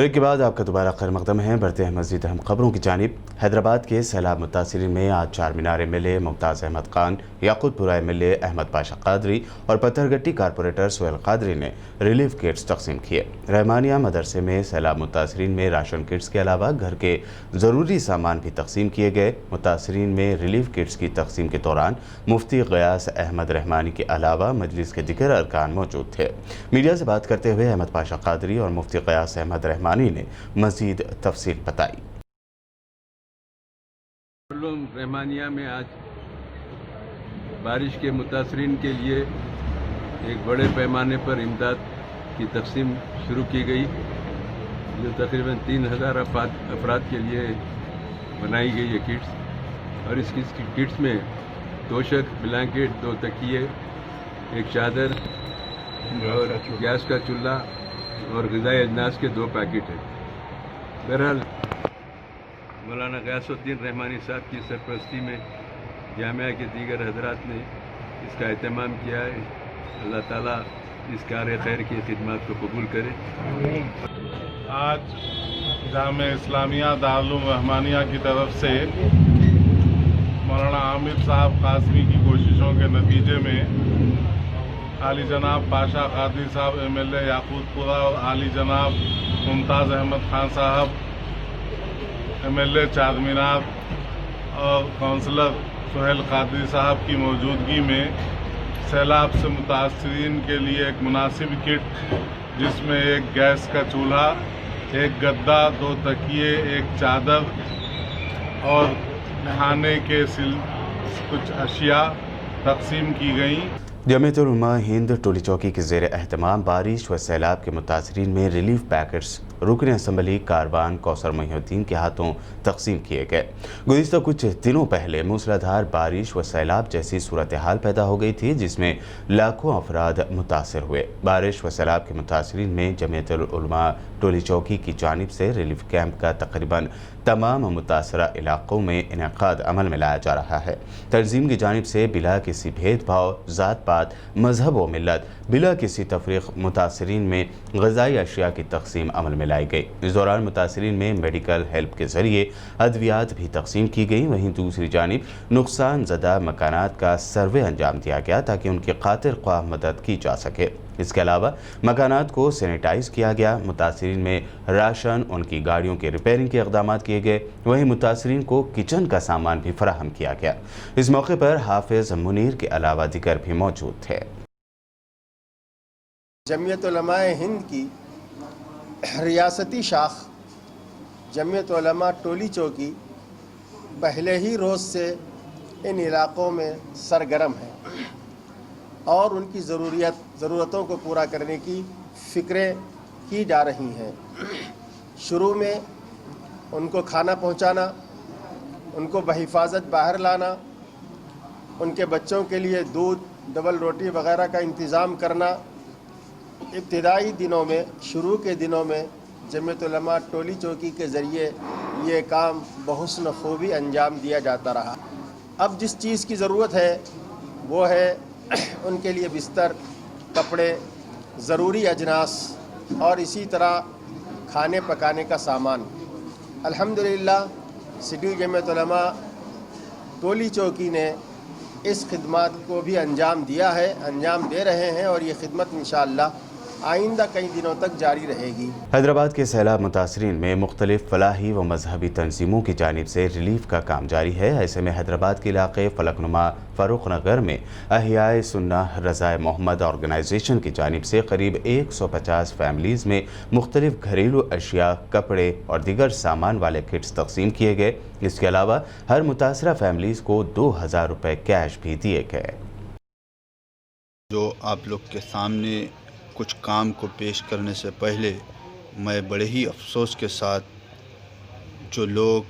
Break کے بعد آپ کا دوبارہ خیر مقدم ہے۔ بڑھتے ہیں مزید اہم خبروں کی جانب۔ حیدرآباد کے سیلاب متاثرین میں آج Charminar M L A Mumtaz Ahmed Khan, Yakutpura M L A Ahmed Pasha Qadri اور پتھر گٹی کارپوریٹر سہیل قادری نے ریلیف کٹس تقسیم کیے۔ رحمانیہ مدرسے میں سیلاب متاثرین میں راشن کٹس کے علاوہ گھر کے ضروری سامان بھی تقسیم کیے گئے۔ متاثرین میں ریلیف کٹس کی تقسیم کے دوران مفتی غیاث احمد رحمانی کے علاوہ مجلس کے دیگر ارکان موجود تھے۔ میڈیا سے بات کرتے ہوئے احمد پاشا قادری اور مفتی غیاث احمد رحمانی نے مزید تفصیل بتائی۔ رحمانیہ میں آج بارش کے متاثرین کے لیے ایک بڑے پیمانے پر امداد کی تقسیم شروع کی گئی، جو تقریباً 3000 افراد کے لیے بنائی گئی ہے کٹس، اور اس کٹس میں توشک، بلینکٹ، 2 تکیے، ایک چادر اور گیس کا چولہا اور غذائی اجناس کے 2 پیکٹ ہیں۔ بہرحال مولانا غیاث الدین رحمانی صاحب کی سرپرستی میں جامعہ کے دیگر حضرات نے اس کا اہتمام کیا ہے۔ اللہ تعالیٰ اس کار خیر کی خدمات کو قبول کرے۔ آج جامعہ اسلامیہ دارالعلوم رحمانیہ کی طرف سے مولانا عامر صاحب قاسمی کی کوششوں کے نتیجے میں عالی جناب پاشا قادری صاحب ایم ایل اے یاقوت پورہ اور عالی جناب ممتاز احمد خان صاحب ایم ایل اے چار مینار اور کونسلر سہیل قادری صاحب کی موجودگی میں سیلاب سے متاثرین کے لیے ایک مناسب کٹ، جس میں ایک گیس کا چولہا، ایک گدا، 2 تکیے، ایک چادر اور نہانے کے کچھ اشیاء تقسیم کی گئیں۔ جمعیت علماء ہند ٹولی چوکی کے زیر اہتمام بارش و سیلاب کے متاثرین میں ریلیف پیکٹس رکن اسمبلی کاروان کوثر محی الدین کے ہاتھوں تقسیم کیے گئے۔ گزشتہ کچھ دنوں پہلے موسلادھار بارش و سیلاب جیسی صورتحال پیدا ہو گئی تھی، جس میں لاکھوں افراد متاثر ہوئے۔ بارش و سیلاب کے متاثرین میں جمعیت العلماء ٹولی چوکی کی جانب سے ریلیف کیمپ کا تقریباً تمام متاثرہ علاقوں میں انعقاد عمل میں لایا جا رہا ہے۔ تنظیم کی جانب سے بلا کسی بھید بھاؤ، ذات پات، مذہب و ملت، بلا کسی تفریق متاثرین میں غذائی اشیاء کی تقسیم عمل میں لائی گئی۔ اس دوران متاثرین میں میڈیکل ہیلپ کے ذریعے ادویات بھی تقسیم کی گئی۔ وہیں دوسری جانب نقصان زدہ مکانات کا سروے انجام دیا گیا تاکہ ان کی خاطر خواہ مدد کی جا سکے۔ اس کے علاوہ مکانات کو سینیٹائز کیا گیا۔ متاثرین میں راشن، ان کی گاڑیوں کے ریپیئرنگ کے اقدامات کیے گئے۔ وہیں متاثرین کو کچن کا سامان بھی فراہم کیا گیا۔ اس موقع پر حافظ منیر کے علاوہ دیگر بھی موجود تھے۔ جمعیت علماء ہند کی ریاستی شاخ جمعیت علماء ٹولی چوکی پہلے ہی روز سے ان علاقوں میں سرگرم ہے اور ان کی ضرورتوں کو پورا کرنے کی فکریں کی جا رہی ہیں۔ شروع میں ان کو کھانا پہنچانا، ان کو بحفاظت باہر لانا، ان کے بچوں کے لیے دودھ، ڈبل روٹی وغیرہ کا انتظام کرنا، ابتدائی دنوں میں، شروع کے دنوں میں جمعیت علماء ٹولی چوکی کے ذریعے یہ کام بحسن خوبی انجام دیا جاتا رہا۔ اب جس چیز کی ضرورت ہے وہ ہے ان کے لیے بستر، کپڑے، ضروری اجناس اور اسی طرح کھانے پکانے کا سامان۔ الحمدللہ سٹی جمعیت علماء ٹولی چوکی نے اس خدمات کو بھی انجام دیا ہے، انجام دے رہے ہیں، اور یہ خدمت انشاءاللہ آئندہ کئی دنوں تک جاری رہے گی۔ حیدرآباد کے سیلاب متاثرین میں مختلف فلاحی و مذہبی تنظیموں کی جانب سے ریلیف کا کام جاری ہے۔ ایسے میں حیدرآباد کے علاقے فلک نما فاروق نگر میں احیاء سنہ رضائے محمد آرگنائزیشن کی جانب سے قریب 150 فیملیز میں مختلف گھریلو اشیاء، کپڑے اور دیگر سامان والے کٹس تقسیم کیے گئے۔ اس کے علاوہ ہر متاثرہ فیملیز کو 2000 روپے کیش بھی دیے گئے۔ جو آپ لوگ کے سامنے کچھ کام کو پیش کرنے سے پہلے میں بڑے ہی افسوس کے ساتھ جو لوگ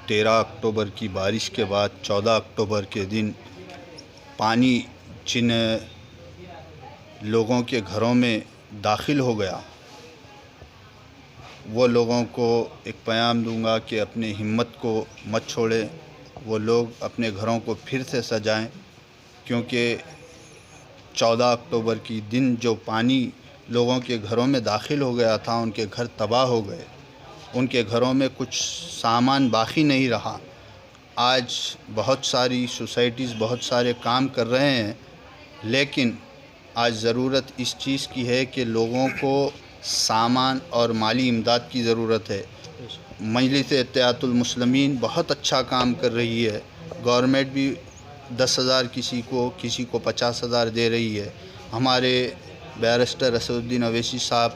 13 اکتوبر کی بارش کے بعد 14 اکتوبر کے دن پانی جن لوگوں کے گھروں میں داخل ہو گیا، وہ لوگوں کو ایک پیغام دوں گا کہ اپنے ہمت کو مت چھوڑیں، وہ لوگ اپنے گھروں کو پھر سے سجائیں، کیونکہ 14 اکتوبر کی دن جو پانی لوگوں کے گھروں میں داخل ہو گیا تھا، ان کے گھر تباہ ہو گئے، ان کے گھروں میں کچھ سامان باقی نہیں رہا۔ آج بہت ساری سوسائٹیز بہت سارے کام کر رہے ہیں، لیکن آج ضرورت اس چیز کی ہے کہ لوگوں کو سامان اور مالی امداد کی ضرورت ہے۔ مجلس اتحاد المسلمین بہت اچھا کام کر رہی ہے، گورنمنٹ بھی 10,000 کسی کو 50,000 دے رہی ہے۔ ہمارے بیرسٹر اسد الدین اویسی صاحب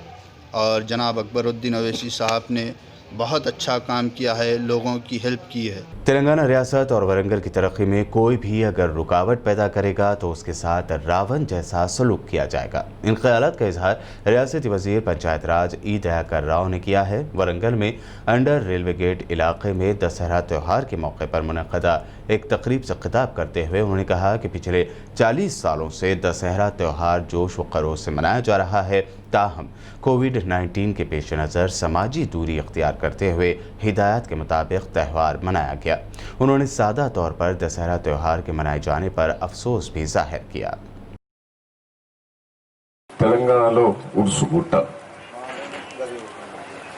اور جناب اکبر الدین اویسی صاحب نے بہت اچھا کام کیا ہے، لوگوں کی ہیلپ کی ہے۔ تلنگانہ ریاست اور ورنگل کی ترقی میں کوئی بھی اگر رکاوٹ پیدا کرے گا تو اس کے ساتھ راون جیسا سلوک کیا جائے گا۔ ان خیالات کا اظہار ریاستی وزیر پنچایت راج ای دیاکر راؤ نے کیا ہے۔ ورنگل میں انڈر ریلوے گیٹ علاقے میں دسہرہ تہوار کے موقع پر منعقدہ ایک تقریب سے خطاب کرتے ہوئے انہوں نے کہا کہ پچھلے 40 سالوں سے دسہرہ تہوار جوش و خروش سے منایا جا رہا ہے، تاہم کووڈ-19 کے پیش نظر سماجی دوری اختیار کرتے ہوئے ہدایات کے مطابق تہوار منایا گیا۔ انہوں نے سادہ طور پر دسہرہ تہوار کے منائے جانے پر افسوس بھی ظاہر کیا۔ తెలంగాణలో ఉరుసు గుట్ట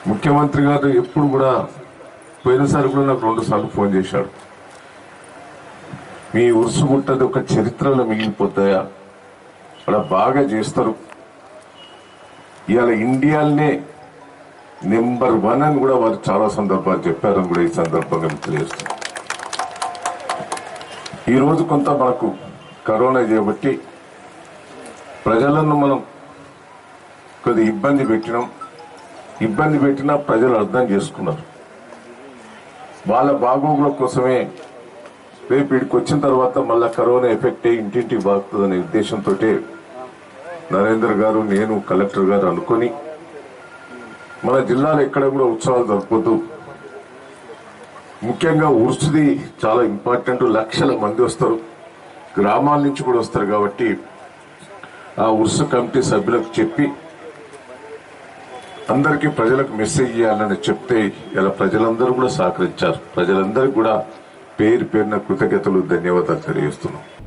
ముఖ్యమంత్రి గారు ఎప్పుడు కూడా పోయినసారి కూడా నాకు 2 సార్లు ఫోన్ చేశాడు, మీ ఉరుసు గుట్టది ఒక చరిత్రలో మిగిలిపోతాయా, అలా బాగా చేస్తారు, ఇవాళ ఇండియాలోనే నెంబర్ 1 అని కూడా వారు చాలా సందర్భాలు చెప్పారని కూడా ఈ సందర్భంగా మీకు తెలియజేస్తాను। ఈరోజు కొంత మనకు కరోనా చేయబట్టి ప్రజలను మనం కొద్ది ఇబ్బంది పెట్టినా ప్రజలు అర్థం చేసుకున్నారు। వాళ్ళ బాగోగుల కోసమే రేపు ఇక్కడికి వచ్చిన తర్వాత మళ్ళా కరోనా ఎఫెక్ట్ ఇంటింటికి బాగుతుందనే ఉద్దేశంతో నరేంద్ర గారు, నేను, కలెక్టర్ గారు అనుకొని మన జిల్లాలో ఎక్కడ కూడా ఉత్సవాలు జరుపుతూ, ముఖ్యంగా ఉర్సుది చాలా ఇంపార్టెంట్, లక్షల మంది వస్తారు, గ్రామాల నుంచి కూడా వస్తారు కాబట్టి ఆ ఉర్సు కమిటీ సభ్యులకు చెప్పి అందరికీ ప్రజలకు మెసేజ్ చేయాలని చెప్తే ఇలా ప్రజలందరూ కూడా సహకరించారు। ప్రజలందరికీ కూడా పేరు పేరున కృతజ్ఞతలు, ధన్యవాదాలు తెలియజేస్తున్నాం।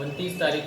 29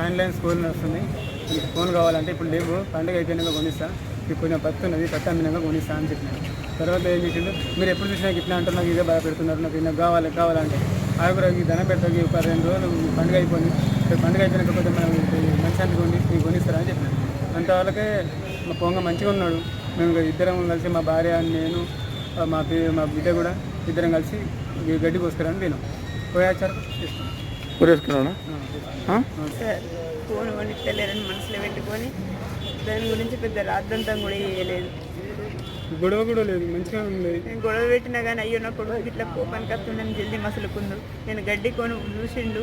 ఆన్లైన్ స్కూల్ వస్తుంది, ఫోన్ కావాలంటే ఇప్పుడు లేవు, పండుగ అయిపోయినాక కొనిస్తా, మీకు కొంచెం పత్తు ఉన్నది, పత్తి అమ్మినాక కొనిస్తా అని చెప్పినాను. తర్వాత ఏం చేసిండు, మీరు ఎప్పుడు చూసినా ఇట్లా అంటారు, నాకు ఇదే బాధ పెడుతున్నారు, నాకు కావాలంటే ఆగురాకి ధనం పెట్టకి ఒక 2 రోజులు పండుగ అయిపోయింది, పండుగ అయిపోయినాక కొంచెం మనం మంచి కొండి మీకు కొనిస్తారా అని చెప్పినాను. అంతవరకే మా పొంగ మంచిగా ఉన్నాడు. మేము ఇద్దరం కలిసి మా భార్య నేను మా బిడ్డ కూడా ఇద్దరం కలిసి గడ్డి కోసుకురాని తిన్నాం. పోయాచారు పూరేసుకున్నాను సార్. ఫోన్ కొనిట్టలేరని మనసులో పెట్టుకొని దాని గురించి పెద్ద రాద్దంతం కూడా చేయలేదు. గొడవ కూడా లేదు, మంచిగా ఉండేది. నేను గొడవ పెట్టినా కానీ అయ్యో నా కొడుకు ఇట్లా కోపానికి వస్తుందని జల్దీ మసలుకుండు. నేను గడ్డి కొని చూసిండు,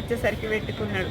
వచ్చేసరికి పెట్టుకున్నాడు.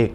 1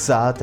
7